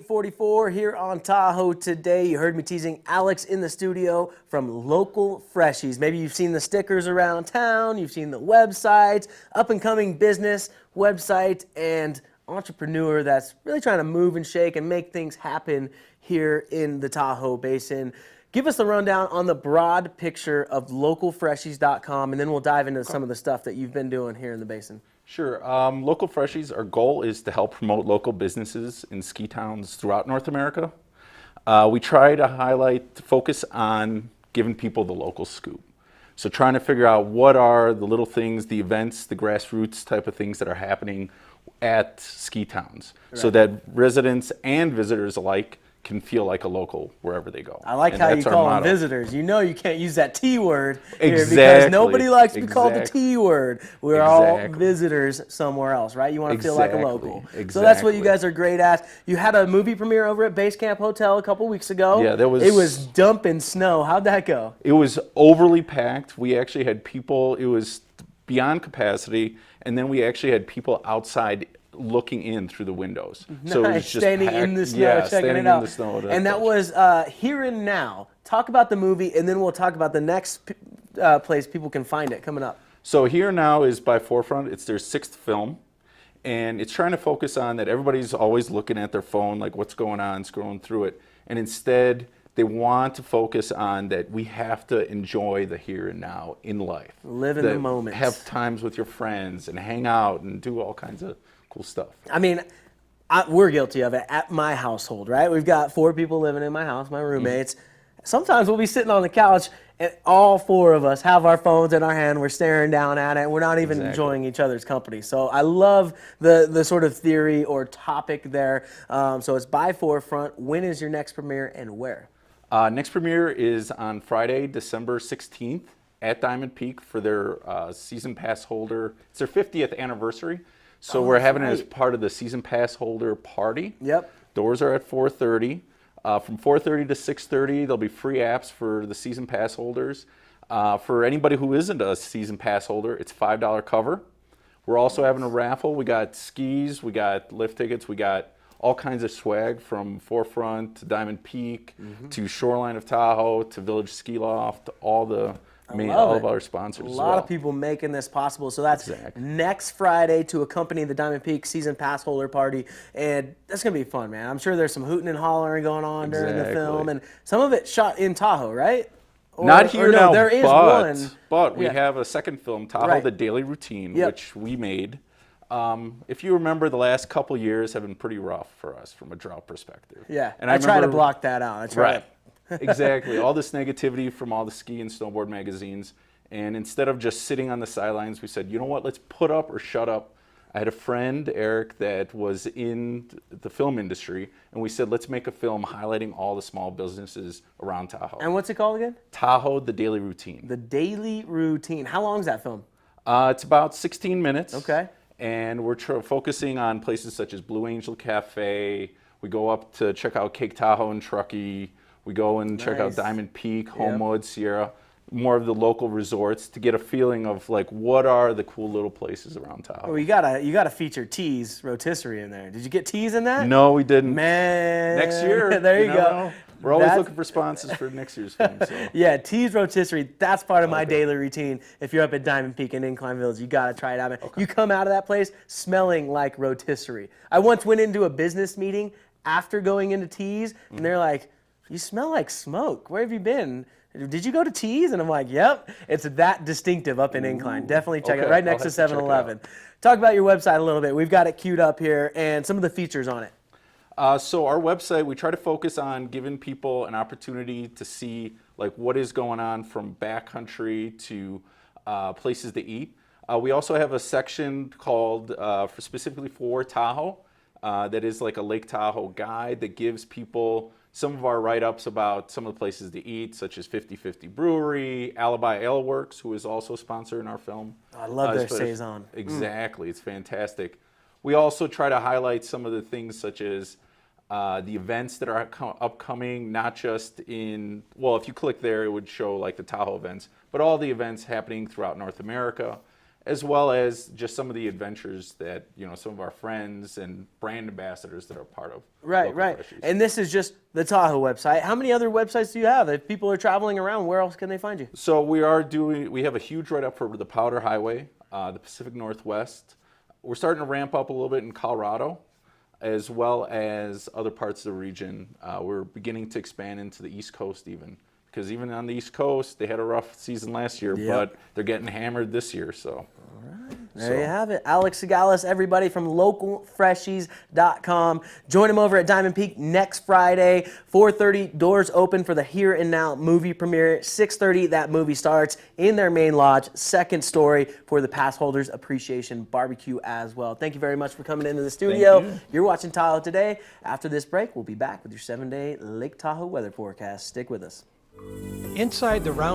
844 here on Tahoe today. You heard me teasing Alex in the studio from Local Freshies. Maybe you've seen the stickers around town, you've seen the websites, up-and-coming business, website, and entrepreneur that's really trying to move and shake and make things happen here in the Tahoe Basin. Give us the rundown on the broad picture of localfreshies.com, and then we'll dive into some of the stuff that you've been doing here in the basin. Sure. Local Freshies, our goal is to help promote local businesses in ski towns throughout North America. We try to focus on giving people the local scoop. So trying to figure out what are the little things, the events, the grassroots type of things that are happening at ski towns, so that residents and visitors alike can feel like a local wherever they go. I like how you call them visitors. You know you can't use that T word here because nobody likes to be called the T word. We're all visitors somewhere else, right? You want to feel like a local. So that's what you guys are great at. You had a movie premiere over at Base Camp Hotel a couple weeks ago. Yeah, it was dumping snow. How'd that go? It was overly packed. We actually had people, it was beyond capacity, and then we actually had people outside looking in through the windows. Nice. So it was just standing in the snow, checking it out. And that was Here and Now. Talk about the movie, and then we'll talk about the next place people can find it coming up. So Here and Now is by Forefront. It's their 6th film, and it's trying to focus on that everybody's always looking at their phone, like what's going on, scrolling through it, and instead they want to focus on that we have to enjoy the here and now in life. Live in the moment. Have times with your friends and hang out and do all kinds of cool stuff. I mean, we're guilty of it at my household, right? We've got 4 people living in my house, my roommates. Sometimes we'll be sitting on the couch and all 4 of us have our phones in our hand. We're staring down at it. We're not even enjoying each other's company. So I love the sort of theory or topic there. So it's by Forefront. When is your next premiere and where? Next premiere is on Friday, December 16th at Diamond Peak for their season pass holder. It's their 50th anniversary. So we're having it as part of the season pass holder party. Yep. Doors are at 4:30. From 4:30 to 6:30, there'll be free apps for the season pass holders. For anybody who isn't a season pass holder, it's $5 cover. We're also having a raffle. We got skis, we got lift tickets, we got all kinds of swag from Forefront to Diamond Peak to Shoreline of Tahoe to Village Ski Loft, all of our sponsors. A lot of people making this possible. So that's next Friday to accompany the Diamond Peak season pass holder party, and that's gonna be fun, man. I'm sure there's some hooting and hollering going on during the film, and some of it shot in Tahoe, right? Not here now. There is one, but we have a second film, Tahoe: The Daily Routine, which we made. If you remember, the last couple years have been pretty rough for us from a drought perspective. Yeah, and I try to block that out. Exactly. All this negativity from all the ski and snowboard magazines. And instead of just sitting on the sidelines, we said, you know what, let's put up or shut up. I had a friend, Eric, that was in the film industry, and we said, let's make a film highlighting all the small businesses around Tahoe. And what's it called again? Tahoe: The Daily Routine. The Daily Routine. How long is that film? It's about 16 minutes. Okay. And we're focusing on places such as Blue Angel Cafe. We go up to check out Cake Tahoe and Truckee. We go and check out Diamond Peak, Homewood, Sierra, more of the local resorts to get a feeling of like what are the cool little places around Tahoe. Well, you gotta feater Tees Rotisserie in there. Did you get Tees in that? No, we didn't. Man, next year. There you go. We're always looking for sponsors for next year's film. So. Yeah, Tees Rotisserie, that's part of my daily routine. If you're up at Diamond Peak in Incline Village, you got to try it out. You come out of that place smelling like rotisserie. I once went into a business meeting after going into Tees, and they're like, you smell like smoke. Where have you been? Did you go to Tees? And I'm like, yep. It's that distinctive up in Incline. Definitely check it. Right next to 7-Eleven. Talk about your website a little bit. We've got it queued up here and some of the features on it. So our website, we try to focus on giving people an opportunity to see like what is going on from backcountry to places to eat. We also have a section called specifically for Tahoe that is like a Lake Tahoe guide that gives people some of our write-ups about some of the places to eat, such as 50/50 Brewery, Alibi Ale Works, who is also sponsoring our film. I love their Saison. Exactly, it's fantastic. We also try to highlight some of the things such as the events that are upcoming, not just in, well, if you click there, it would show like the Tahoe events, but all the events happening throughout North America. as well as just some of the adventures that, you know, some of our friends and brand ambassadors that are part of. Right, Local right. Freshies. And this is just the Tahoe website. How many other websites do you have? If people are traveling around, where else can they find you? So we have a huge write-up for the Powder Highway, the Pacific Northwest. We're starting to ramp up a little bit in Colorado, as well as other parts of the region. We're beginning to expand into the East Coast even, because even on the East Coast, they had a rough season last year, but they're getting hammered this year, so. There you have it. Alex Silgalis, everybody from localfreshies.com. Join him over at Diamond Peak next Friday, 4:30. Doors open for the Here and Now movie premiere. 6:30, that movie starts in their main lodge, second story, for the pass holders appreciation barbecue as well. Thank you very much for coming into the studio. Thank you. You're watching Tahoe Today. After this break, we'll be back with your 7-day Lake Tahoe weather forecast. Stick with us. Inside the round